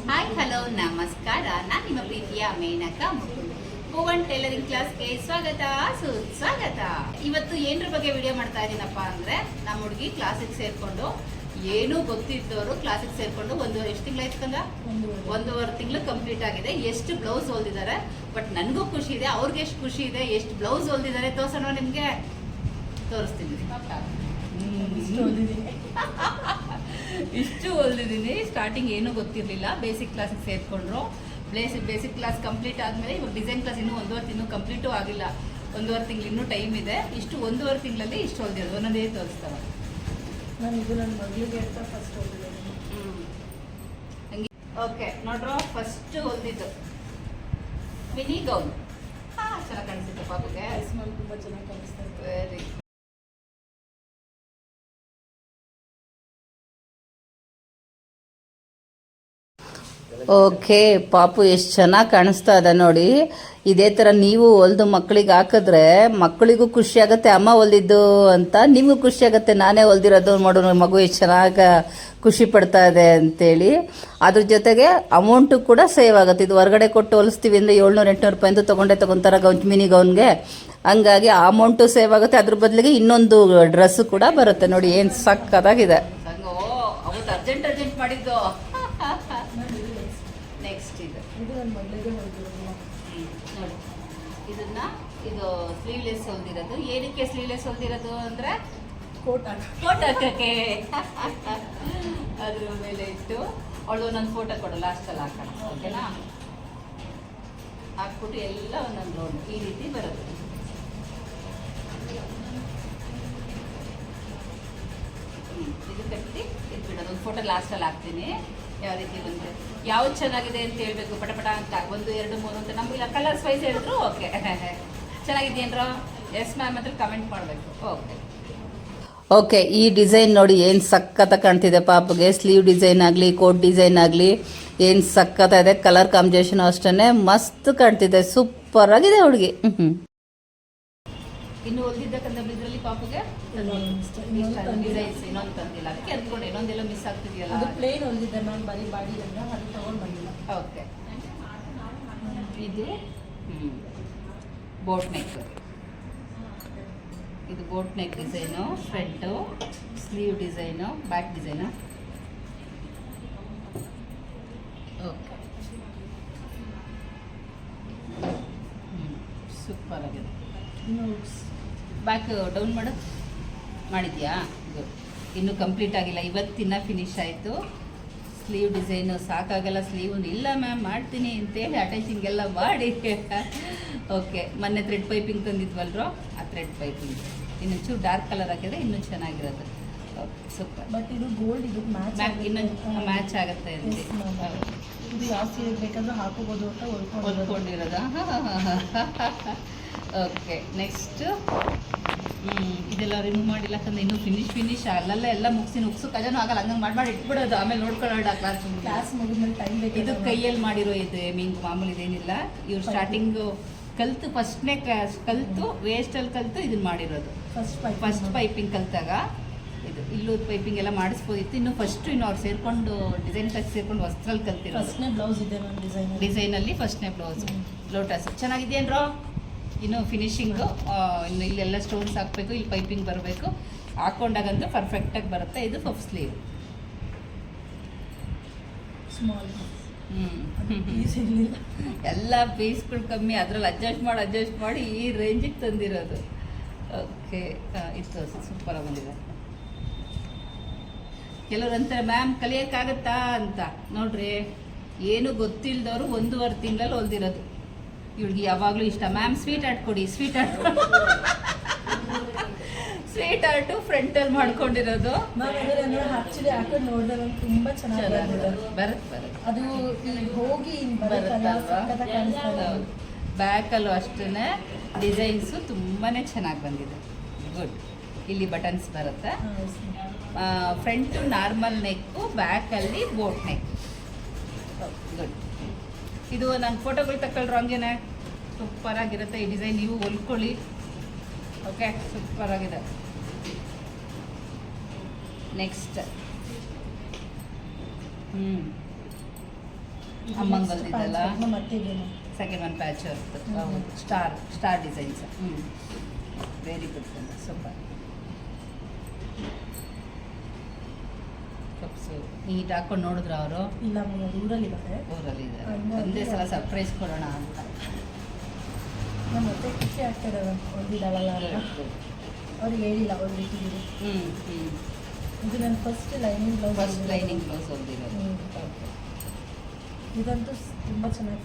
Hi hello ನಮಸ್ಕಾರ. ನಾನು ನಿಮ್ಮ ಪ್ರೀತಿಯ ಮೇನಕಾ ಮುಕುಂದ್. ಭುವನ್ ಟೈಲರಿಂಗ್ ಕ್ಲಾಸ್ಗೆ ಸ್ವಾಗತ ಸುಸ್ವಾಗತ. ಇವತ್ತು ಏನರ ಬಗ್ಗೆ ವಿಡಿಯೋ ಮಾಡ್ತಾ ಇದ್ದೀನಪ್ಪ ಅಂದ್ರೆ, ನಮ್ಮ ಹುಡುಗಿ ಕ್ಲಾಸಿಗೆ ಸೇರ್ಕೊಂಡು ಏನೂ ಗೊತ್ತಿದ್ದವರು ಕ್ಲಾಸಿಗೆ ಸೇರ್ಕೊಂಡು ಎಷ್ಟು ತಿಂಗಳಾಯ್ತು ಕಂದ? 1.5 ತಿಂಗಳು ಕಂಪ್ಲೀಟ್ ಆಗಿದೆ. ಎಷ್ಟು ಬ್ಲೌಸ್ ಹೊಲ್ದಿದ್ದಾರೆ, ಬಟ್ ನನಗೂ ಖುಷಿ ಇದೆ, ಅವ್ರಿಗೆ ಎಷ್ಟು ಖುಷಿ ಇದೆ. ಎಷ್ಟು ಬ್ಲೌಸ್ ಹೊಲ್ದಿದ್ದಾರೆ ತೋರ್ಸೋಣ, ನಿಮಗೆ ತೋರಿಸ್ತೀನಿ. ಇಷ್ಟು ಹೊಲ್ದಿದ್ದೀನಿ. ಸ್ಟಾರ್ಟಿಂಗ್ ಏನೂ ಗೊತ್ತಿರಲಿಲ್ಲ. ಬೇಸಿಕ್ ಕ್ಲಾಸಿಗೆ ಸೇರ್ಕೊಂಡ್ರು. ಬೇಸಿಕ್ ಕ್ಲಾಸ್ ಕಂಪ್ಲೀಟ್ ಆದಮೇಲೆ ಇವಾಗ ಡಿಸೈನ್ ಕ್ಲಾಸ್ ಇನ್ನೂ 1.5 ತಿಂಗಳು ಕಂಪ್ಲೀಟು ಆಗಿಲ್ಲ. 1.5 ತಿಂಗಳು ಇನ್ನೂ ಟೈಮ್ ಇದೆ. ಇಷ್ಟು 1.5 ತಿಂಗಳಲ್ಲಿ ಇಷ್ಟು ಹೊಲ್ದಿರೋದು. ಒಂದೊಂದೇ ತೋರಿಸ್ತಾರೆ. ನಾನು ಇದು ನನ್ನ ಮಗಳಿಗೆ ಅಂತ ಫಸ್ಟ್ ಹೊಲ್ದಿದ್ದೀನಿ. ಹಂಗೆ ಓಕೆ ನೋಡ್ರು, ಫಸ್ಟ್ ಹೊಲ್ದಿದ್ದು ಮಿನಿ ಗೌನ್. ಚೆನ್ನಾಗಿ ಕಾಣಿಸುತ್ತೆ ಪಾಪಗೆ. ಸ್ಮೆಲ್ ತುಂಬ ಚೆನ್ನಾಗಿ ಕಾಣಿಸ್ತಾ ಇದೆ. ವೆರಿ ಓಕೆ, ಪಾಪು ಎಷ್ಟು ಚೆನ್ನಾಗಿ ಕಾಣಿಸ್ತಾ ಇದೆ ನೋಡಿ. ಇದೇ ಥರ ನೀವು ಹೊಲ್ದು ಮಕ್ಕಳಿಗೆ ಹಾಕಿದ್ರೆ ಮಕ್ಕಳಿಗೂ ಖುಷಿ ಆಗುತ್ತೆ, ಅಮ್ಮ ಹೊಲ್ದಿದ್ದು ಅಂತ. ನಿಮಗೂ ಖುಷಿ ಆಗುತ್ತೆ, ನಾನೇ ಹೊಲ್ದಿರೋದು ನೋಡು ಮಗು ಎಷ್ಟು ಚೆನ್ನಾಗಿ ಖುಷಿ ಪಡ್ತಾ ಇದೆ ಅಂತೇಳಿ. ಅದ್ರ ಜೊತೆಗೆ ಅಮೌಂಟು ಕೂಡ ಸೇವ್ ಆಗುತ್ತೆ. ಇದು ಹೊರಗಡೆ ಕೊಟ್ಟು ಹೊಲಿಸ್ತೀವಿ ಅಂದರೆ 700-800 ರೂಪಾಯಿ ಅಂತ ತೊಗೊಂತಾರೆ ಮಿನಿ ಗೌನ್ಗೆ. ಹಂಗಾಗಿ ಆ ಅಮೌಂಟು ಸೇವ್ ಆಗುತ್ತೆ. ಅದ್ರ ಬದಲಿಗೆ ಇನ್ನೊಂದು ಡ್ರೆಸ್ಸು ಕೂಡ ಬರುತ್ತೆ ನೋಡಿ. ಏನು ಸಕ್ಕತ್ತಾಗಿದೆ. ಅವತ್ತು ಅರ್ಜೆಂಟ್ ಮಾಡಿದ್ದು. ನೆಕ್ಸ್ಟ್ ಇದು ನನ್ನ ಮಗಳಿಗೆ ಹೊಲ್ದಿರೋದು ನೋಡಿ. ಇದು ಸ್ಲೀವ್ಲೆಸ್ ಹೊಲ್ದಿರೋದು. ಏನಕ್ಕೆ ಸ್ಲೀವ್ಲೆಸ್ ಹೊಲ್ದಿರೋದು ಅಂದರೆ ಕೋಟ್ ಹಾಕಕ್ಕೆ. ಅದ್ರ ಮೇಲೆ ಇಟ್ಟು ಅವಳು ಒಂದೊಂದು ಫೋಟೋ ಕೊಡು, ಲಾಸ್ಟಲ್ಲಿ ಹಾಕೋಣ. ಓಕೆನಾ? ಹಾಕ್ಬಿಟ್ಟು ಎಲ್ಲ ಒಂದೊಂದು ಲೋನ್ ಈ ರೀತಿ ಬರುತ್ತೆ. ಇದು ಕಟ್ಟಿ ಇದು ಬಿಡೋದು. ಒಂದು ಫೋಟೋ ಲಾಸ್ಟಲ್ಲಿ ಹಾಕ್ತೀನಿ. ಯಾವ ರೀತಿ ಬಂದರೆ ಯಾವ್ದು ಚೆನ್ನಾಗಿದೆ ಅಂತ ಹೇಳ್ಬೇಕು, ಪಟ ಅಂತ 1, 2, 3 ಅಂತ ನಮ್ಗೆ ಕಲರ್ಸ್ ವೈಸ್ ಹೇಳಿದ್ರು ಓಕೆ. ಚೆನ್ನಾಗಿದೆಯೇನ್ರ? ಎಸ್ ಮ್ಯಾಮ್ ಅಂತ ಕಮೆಂಟ್ ಮಾಡಬೇಕು. ಓಕೆ, ಈ ಡಿಸೈನ್ ನೋಡಿ ಏನು ಸಖತ್ತಾಗಿ ಕಾಣ್ತಿದೆ ಪಾಪಗೆ. ಸ್ಲೀವ್ ಡಿಸೈನ್ ಆಗಲಿ, ಕೋಟ್ ಡಿಸೈನ್ ಆಗಲಿ ಏನು ಸಖತ್ತಾಗಿದೆ. ಕಲರ್ ಕಾಂಬಿನೇಷನ್ ಅಷ್ಟೇ ಮಸ್ತ್ ಕಾಣ್ತಿದೆ. ಸೂಪರ್ ಆಗಿದೆ ಹುಡುಗಿ. ಇನ್ನು ಹೊಲ್ದಿದ್ದಕ್ಕಂತ ಇದರಲ್ಲಿ ಪಾಪಗೆ ಡಿಸೈನ್ಸ್ ಇನ್ನೊಂದು ತಂದಿಲ್ಲ, ಅದಕ್ಕೆ ಅಂದ್ಕೊಂಡು ಇನ್ನೊಂದೆಲ್ಲ ಮಿಸ್ ಆಗ್ತಿದೆಯಲ್ಲ. ಅದು ಪ್ಲೇನ್ ಹೊಲ್ದಿದ್ದೆ ಮ್ಯಾಮ್, ಬರೀ ಬಾಡಿ ಅಂತ ಅದು ತೊಗೊಂಡು ಬಂದಿಲ್ಲ. ಓಕೆ, ಇದು ಬೋಟ್ ನೆಕ್. ಇದು boat neck design, front, sleeve design, back design. Okay, super ಆಗಿದೆ. ಬ್ಯಾಕ್ ಡೌನ್ ಮಾಡಿದ್ಯಾ? ಗುಡ್. ಇನ್ನೂ ಕಂಪ್ಲೀಟ್ ಆಗಿಲ್ಲ, ಇವತ್ತಿನ ಫಿನಿಶ್ ಆಯಿತು. ಸ್ಲೀವ್ ಡಿಸೈನು ಸಾಕಾಗಲ್ಲ, ಸ್ಲೀವ್ ಇಲ್ಲ ಮ್ಯಾಮ್ ಮಾಡ್ತೀನಿ ಅಂತೇಳಿ ಅಟ್ಯಾಚಿಂಗ್ ಎಲ್ಲ ಮಾಡಿ. ಓಕೆ, ಮೊನ್ನೆ ಥ್ರೆಡ್ ಪೈಪಿಂಗ್ ತಂದಿದ್ವಲ್ರೋ, ಆ ಥ್ರೆಡ್ ಪೈಪಿಂಗ್ ಇನ್ನೊಂಚೂರು ಡಾರ್ಕ್ ಕಲರ್ ಹಾಕಿದ್ರೆ ಇನ್ನೂ ಚೆನ್ನಾಗಿರೋದು. Okay, super. ಬಟ್ ಇದು ಗೋಲ್ಡ್, ಇದು ಮ್ಯಾಚ್ ಇನ್ನೊಂದು ಮ್ಯಾಚ್ ಆಗುತ್ತೆ ಅಂತ. ಇದು ಯಾವ ಸೀರೆ ಬೇಕಾದ್ರೂ ಹಾಕೋಬೋದು ಅಂತ ಹೊಲ್ಕೊಂಡಿರೋದಾ? ಓಕೆ, ನೆಕ್ಸ್ಟ್ ಇದೆಲ್ಲ ರಿಮೂವ್ ಮಾಡಿಲ್ಲ ಯಾಕಂದ್ರೆ ಇನ್ನೂ ಫಿನಿಶ್ ಅಲ್ಲೆಲ್ಲ ಎಲ್ಲ ಮುಗಿಸು ಕಜನೂ ಆಗಲ್ಲ. ಹಂಗೆ ಮಾಡಿ ಇಟ್ಬಿಡೋದು, ಆಮೇಲೆ ನೋಡ್ಕೊಳ್ಳೋಣ. ಕ್ಲಾಸ್ ಮುಗಿದ್ಮೇಲೆ ಟೈಮ್ ಬೇಕು. ಇದು ಕೈಯಲ್ಲಿ ಮಾಡಿರೋ ಇದು ಮೀನು ಮಾಮೂಲಿ ಇದೇನಿಲ್ಲ. ಇವ್ರು ಸ್ಟಾರ್ಟಿಂಗು ಕಲ್ತು ಫಸ್ಟ್ನೇ ಕ್ಲಾಸ್ ಕಲ್ತು ವೇಸ್ಟಲ್ಲಿ ಕಲ್ತು ಇದನ್ನ ಮಾಡಿರೋದು. ಫಸ್ಟ್ ಪೈಪಿಂಗ್ ಕಲ್ತಾಗ ಇದು ಇಲ್ಲೂ ಪೈಪಿಂಗ್ ಎಲ್ಲ ಮಾಡಿಸ್ಬೋದಿತ್ತು. ಇನ್ನು ಅವ್ರು ಸೇರ್ಕೊಂಡು ಡಿಸೈನ್ ಕ್ಲಾಸ್ ಸೇರ್ಕೊಂಡು ವಸ್ತ್ರಲ್ಲಿ ಕಲ್ತಿರೋ ಫಸ್ಟ್ನೇ ಬ್ಲೌಸ್ ಇದೆ ನನ್ನ ಡಿಸೈನಲ್ಲಿ ಫಸ್ಟ್ನೇ ಬ್ಲೌಸ್. ಲೋಟಸ್ ಚೆನ್ನಾಗಿದೆಯೇನ್ರೋ? ಇನ್ನು ಫಿನಿಶಿಂಗು ಇನ್ನು ಇಲ್ಲೆಲ್ಲ ಸ್ಟೋನ್ಸ್ ಹಾಕಬೇಕು, ಇಲ್ಲಿ ಪೈಪಿಂಗ್ ಬರಬೇಕು. ಹಾಕೊಂಡಾಗಂತೂ ಪರ್ಫೆಕ್ಟಾಗಿ ಬರುತ್ತೆ. ಇದು ಪಫ್ ಸ್ಲೀವ್. ಸ್ಮಾಲ್ ಎಲ್ಲ ಪೀಸ್ಗಳು ಕಮ್ಮಿ, ಅದರಲ್ಲಿ ಅಡ್ಜಸ್ಟ್ ಮಾಡಿ ಈ ರೇಂಜಿಗೆ ತಂದಿರೋದು. ಓಕೆ, ಇದು ಸೂಪರಾಗಿ ಬಂದಿದೆ. ಕೆಲವ್ರು ಅಂತಾರೆ ಮ್ಯಾಮ್ ಕಲಿಯೋಕ್ಕಾಗತ್ತಾ ಅಂತ. ನೋಡ್ರಿ, ಏನು ಗೊತ್ತಿಲ್ಲದವರು 1.5 ತಿಂಗಳಲ್ಲಿ ಹೊಲ್ದಿರೋದು. ಇವಳಿಗೆ ಯಾವಾಗಲೂ ಇಷ್ಟ ಮ್ಯಾಮ್ ಸ್ವೀಟ್ ಆರ್ಟ್ ಕೊಡಿ, ಸ್ವೀಟ್ ಆರ್ಟು ಫ್ರಂಟಲ್ಲಿ ಮಾಡ್ಕೊಂಡಿರೋದು. ಆಕ್ಚುಲಿ ಹಾಕೊಂಡು ನೋಡಿದ್ರೆ ನಂಗೆ ತುಂಬ ಚೆನ್ನಾಗಿ ಬರುತ್ತೆ. ಅದು ಹೋಗಿ ಬ್ಯಾಕಲ್ಲೂ ಅಷ್ಟೇ ಡಿಸೈನ್ಸು ತುಂಬಾ ಚೆನ್ನಾಗಿ ಬಂದಿದೆ. ಗುಡ್. ಇಲ್ಲಿ ಬಟನ್ಸ್ ಬರುತ್ತೆ. ಫ್ರಂಟು ನಾರ್ಮಲ್ ನೆಕ್ಕು, ಬ್ಯಾಕಲ್ಲಿ ಬೋಟ್ ನೆಕ್. ಗುಡ್. ಇದು ನನ್ನ ಫೋಟೋಗಳು ತಗೊಳ್ರು ಹಂಗೇನೆ ಸೂಪರಾಗಿರುತ್ತೆ. ಈ ಡಿಸೈನ್ ನೀವು ಹೊಲ್ಕೊಳ್ಳಿ. ಓಕೆ, ಸೂಪರಾಗಿದೆ. ನೆಕ್ಸ್ಟ್ ಅಮ್ಮಂಗ್ ಹೊಲ್ದಿದ್ದಲ್ಲ? ಮತ್ತೆ ಇದೇನು ಸೆಕೆಂಡ್ ಒನ್ ಪ್ಯಾಚ್ ವರ್ಕ್. ಹೌದು, star designs. Very good super. Cups neat ಹಾಕೊಂಡು ನೋಡಿದ್ರ ಅವರು? ಇಲ್ಲ ಮ್ಯಾಮ್, ಊರಲ್ಲಿ ಇದ್ದಾರೆ. ಊರಲ್ಲಿದ್ದಾರೆ. ಹಂಗಾಗಿ ಒಂದೇ ಸಲ ಸರ್ಪ್ರೈಸ್ ಕೊಡೋಣ ಅಂತ. ನಮ್ಮ ಮತ್ತೆ ಖುಷಿ ಆಗ್ತದೆ ಹೊಲ್ದಿದ್ದಾವಲ್ಲ ಅಂತ. ಅವ್ರಿಗೆ ಹೇಳಿಲ್ಲ ಹೊಲ್ದಿಟ್ಟಿದ್ದೀರಿ. ಇದು ನನ್ನ first lining blouse. First lining blouse ಹೊಲ್ದಿರೋದು. ಇದಂತೂ ತುಂಬ ಚೆನ್ನಾಗಿ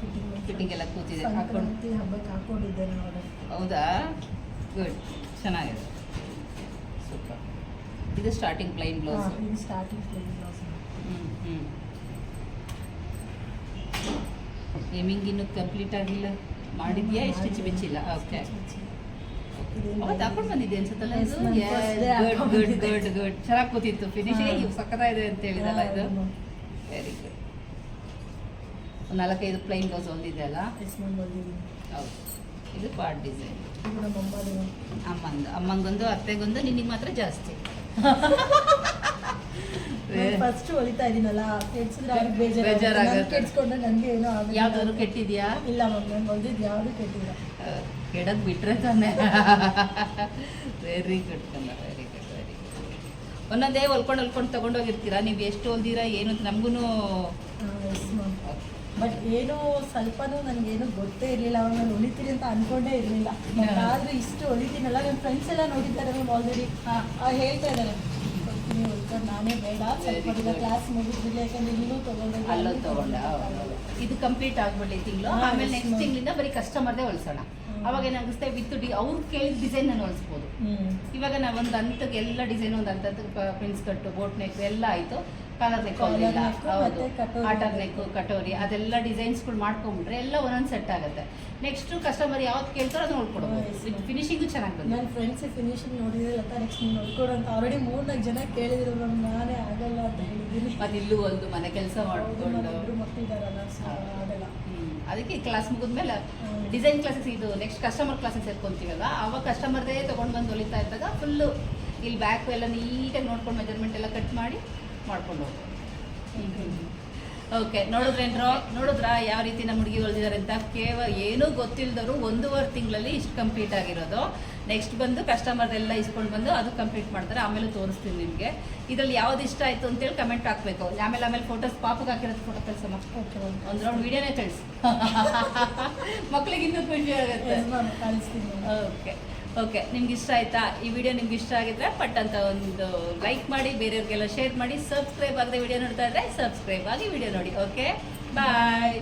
ಫಿಟ್ಟಿಂಗ್ ಎಲ್ಲ ಕೂತಿದೆ. ಹಾಕೊಂಡು ಸಂಕ್ರಾಂತಿ ಹಬ್ಬಕ್ಕೆ ಹಾಕೊಂಡಿದ್ದೆ ನೋಡಿ. ಹೌದಾ? ಗುಡ್, ಚೆನ್ನಾಗಿದೆ, ಸೂಪರ್. ಇದು ಸ್ಟಾರ್ಟಿಂಗ್ ಪ್ಲೈನ್ ಬ್ಲೌಸ್. ಇದು ಸ್ಟಾರ್ಟಿಂಗ್ ಪ್ಲೇನ್ ಬ್ಲೌಸ್. ಹೇಮಿಂಗ್ ಇನ್ನೂ ಕಂಪ್ಲೀಟ್ ಆಗಿಲ್ಲ, ಮಾಡಿದ್ಯಾ? ಸ್ಟಿಚ್ ಬಿಚ್ಚಿಲ್ಲ? ಓಕೆ. ಅವತ್ತು ಹಾಕೊಂಡು ಬಂದಿದ್ದೆ ಅನ್ಸುತ್ತಲ್ಲ ಇದು? ಗುಡ್ ಗುಡ್ ಗುಡ್, ಚೆನ್ನಾಗಿ ಕೂತಿತ್ತು. ಫಿನಿಶಿಂಗ್ ಇವು ಸಕ್ಕತ್ತಾಗಿದೆ ಅಂತ ಹೇಳಿದಲ್ಲ ಇದು. Very good. ಒಂದು 4-5 ಪ್ಲೈನ್ ಬ್ಲೌಸ್ ಹೊಂದಿದೆ ಅಲ್ಲ? ಹೌದು. ಇದು ಪಾರ್ಟ್ ಡಿಸೈನ್. ಅಮ್ಮಂಗೊಂದು, ಅತ್ತೆಗೊಂದು, ನಿನಗೆ ಮಾತ್ರ ಜಾಸ್ತಿ. ಫಸ್ಟ್ ಹೊಲಿತಾ ಇದೀನಲ್ಲ, ಕೆಡ್ಸಿದ್ರೆ ಅವ್ರಿಗೆ ಬೇಜಾರಾಗುತ್ತೆ. ಕೆಡ್ಸ್ಕೊಂಡ್ರೆ ನನಗೆ ಏನೋ ಆಗುತ್ತೆ. ಯಾವ್ದಾದ್ರು ಕೆಟ್ಟಿದ್ಯಾ? ಇಲ್ಲ ಮ್ಯಾಮ್, ನಾನು ಹೊಲ್ದಿದ್ದು ಯಾವುದು ಕೆಟ್ಟಿಲ್ಲ. ಕೆಡಕ್ ಬಿಟ್ರೆ ತಾನೆ. ವೆರಿ ಗುಡ್ ಕಣ್ಣ, ವೆರಿ ಗುಡ್ ವೆರಿ ಗುಡ್. ಒಂದೊಂದೇ ಹೊಲ್ಕೊಂಡು ತಗೊಂಡೋಗಿರ್ತೀರಾ ನೀವು? ಎಷ್ಟು ಹೊಲ್ದಿರಾ ಏನು ಅಂತ ನಮಗೂ. Yes ma'am. ಬಟ್ ಏನೋ ಸ್ವಲ್ಪನೂ ನನಗೇನು ಗೊತ್ತೇ ಇರಲಿಲ್ಲ. ಅವಾಗ ನಾನು ಹೊಲಿತೀನಿ ಅಂತ ಅಂದ್ಕೊಂಡೇ ಇರಲಿಲ್ಲ. ಬಟ್ ಆದರೂ ಇಷ್ಟು ಹೊಲಿತೀನಲ್ಲ, ನನ್ನ ಫ್ರೆಂಡ್ಸ್ ಎಲ್ಲ ನೋಡಿದ್ದಾರೆ ಮ್ಯಾಮ್ ಆಲ್ರೆಡಿ. ಹೇಳ್ತಾ ಇದ್ದಾರೆ ಹೊಲ್ತೀನಿ ಹೊಲ್ಕೊಂಡು, ನಾನೇ ಬೇಡ ಸ್ವಲ್ಪ ಕ್ಲಾಸ್ ಮುಗಿದ್ಬಿಲ್ಲ, ಯಾಕಂದ್ರೆ ಇಲ್ಲೂ ಅಲ್ಲೂ ತಗೊಂಡ. ಇದು ಕಂಪ್ಲೀಟ್ ಆಗ್ಬಿಡ್ಲಿ ತಿಂಗಳು, ಆಮೇಲೆ ನೆಕ್ಸ್ಟ್ ತಿಂಗಳಿಂದ ಬರೀ ಕಸ್ಟಮರ್ದೇ ಹೊಲ್ಸೋಣ. ಅವಾಗ ಏನಾಗುತ್ತೆ, ವಿತ್ ಅವ್ರು ಕೇಳಿದ ಡಿಸೈನ್ ನಾನು ಹೊಲಿಸ್ಬೋದು. ಇವಾಗ ನಾವು ಒಂದು ಹಂತಕ್ಕೆ ಎಲ್ಲ ಡಿಸೈನ್, ಒಂದು ಹಂತಕ್ಕೆ ಪ್ರಿನ್ಸ್ ಕಟ್ಟು, ಬೋಟ್ ನೆಕ್ ಎಲ್ಲ ಆಯಿತು. ಕಾಲರ್ ನೆಕ್ ಹೊಲಿಲ್ಲ, ಹೌದು, ಆಟರ್ ನೆಕ್, ಕಟೋರಿ, ಅದೆಲ್ಲ ಡಿಸೈನ್ಸ್ಗಳು ಮಾಡ್ಕೊಂಡ್ಬಿಟ್ರೆ ಎಲ್ಲ ಒಂದೊಂದು ಸೆಟ್ ಆಗುತ್ತೆ. ನೆಕ್ಸ್ಟ್ ಕಸ್ಟಮರ್ ಯಾವ್ದು ಕೇಳ್ತಾರೋ ಅದನ್ನ ನೋಡ್ಕೊಡ್ಬೋದು. ಫಿನಿಶಿಂಗು ಚೆನ್ನಾಗಿ ಬಂದು. ನನ್ನ ಫ್ರೆಂಡ್ಸ್ ಫಿನಿಶಿಂಗ್ ನೋಡಿದ್ರೆ ಲತಾ ನೆಕ್ಸ್ಟ್ ನೀವು ನೋಡ್ಕೊಡು ಅಂತ ಆಲ್ರೆಡಿ 3-4 ಜನ ಕೇಳಿದ್ರು ಮ್ಯಾಮ್. ನಾನೇ ಆಗಲ್ಲ ಅಂತ ಹೇಳಿದ್ದೀನಿ. ಮತ್ತೆ ಇಲ್ಲೂ ಒಂದು ಮನೆ ಕೆಲಸ ಮಾಡಿಕೊಂಡು ಮಕ್ಕಳಿದಾರಲ್ಲ, ಸೊ ಆಗಲ್ಲ. ಅದಕ್ಕೆ ಕ್ಲಾಸ್ ಮುಗಿದ್ಮೇಲೆ ಡಿಸೈನ್ ಕ್ಲಾಸಸ್, ಇದು ನೆಕ್ಸ್ಟ್ ಕಸ್ಟಮರ್ ಕ್ಲಾಸಸ್ ಸೇರ್ಕೊಂತೀವಲ್ಲ, ಅವಾಗ ಕಸ್ಟಮರ್ದೇ ತೊಗೊಂಡು ಬಂದು ಹೊಲಿತಾ ಇದ್ದಾಗ ಫುಲ್ಲು ಇಲ್ಲಿ ಬ್ಯಾಕು ಎಲ್ಲ ನೀಟಾಗಿ ನೋಡ್ಕೊಂಡು ಮೆಜರ್ಮೆಂಟ್ ಎಲ್ಲ ಕಟ್ ಮಾಡಿ ಮಾಡ್ಕೊಂಡು ಹೋಗ್ಬೋದು. ಓಕೆ, ನೋಡಿದ್ರಾ ಯಾವ ರೀತಿ ನಮ್ಮ ಹುಡುಗಿ ಹೊಲ್ದಿದ್ದಾರೆ ಅಂತ? ಕೇವಲ ಏನೂ ಗೊತ್ತಿಲ್ಲದವರು 1.5 ತಿಂಗಳಲ್ಲಿ ಇಷ್ಟು ಕಂಪ್ಲೀಟ್ ಆಗಿರೋದು. ನೆಕ್ಸ್ಟ್ ಬಂದು ಕಸ್ಟಮರ್ದೆಲ್ಲ ಇಸ್ಕೊಂಡು ಬಂದು ಅದು ಕಂಪ್ಲೀಟ್ ಮಾಡ್ತಾರೆ. ಆಮೇಲೆ ತೋರಿಸ್ತೀನಿ ನಿಮಗೆ. ಇದರಲ್ಲಿ ಯಾವ್ದು ಇಷ್ಟ ಆಯಿತು ಅಂತೇಳಿ ಕಮೆಂಟ್ ಹಾಕಬೇಕು. ಆಮೇಲೆ ಫೋಟೋಸ್ ಪಾಪಗೆ ಹಾಕಿರೋದು ಫೋಟೋ ಕಳಿಸಮ್ಮ. ಒಂದು ರೌಂಡ್ ವಿಡಿಯೋನೇ ಕಳಿಸಿ. ಮಕ್ಳಿಗೆ ಇನ್ನೂ ಖುಷಿ ಆಗುತ್ತೆ. ಓಕೆ, ನಿಮ್ಗೆ ಇಷ್ಟ ಆಯ್ತಾ ಈ ವಿಡಿಯೋ? ನಿಮ್ಗೆ ಇಷ್ಟ ಆಗಿದ್ರೆ ಪಟ್ ಅಂತ ಒಂದು ಲೈಕ್ ಮಾಡಿ, ಬೇರೆಯವ್ರಿಗೆಲ್ಲ ಶೇರ್ ಮಾಡಿ. ಸಬ್ಸ್ಕ್ರೈಬ್ ಆಗದೆ ವಿಡಿಯೋ ನೋಡ್ತಾ ಇದ್ರೆ ಸಬ್ಸ್ಕ್ರೈಬ್ ಆಗಿ ವಿಡಿಯೋ ನೋಡಿ. ಓಕೆ, ಬಾಯ್.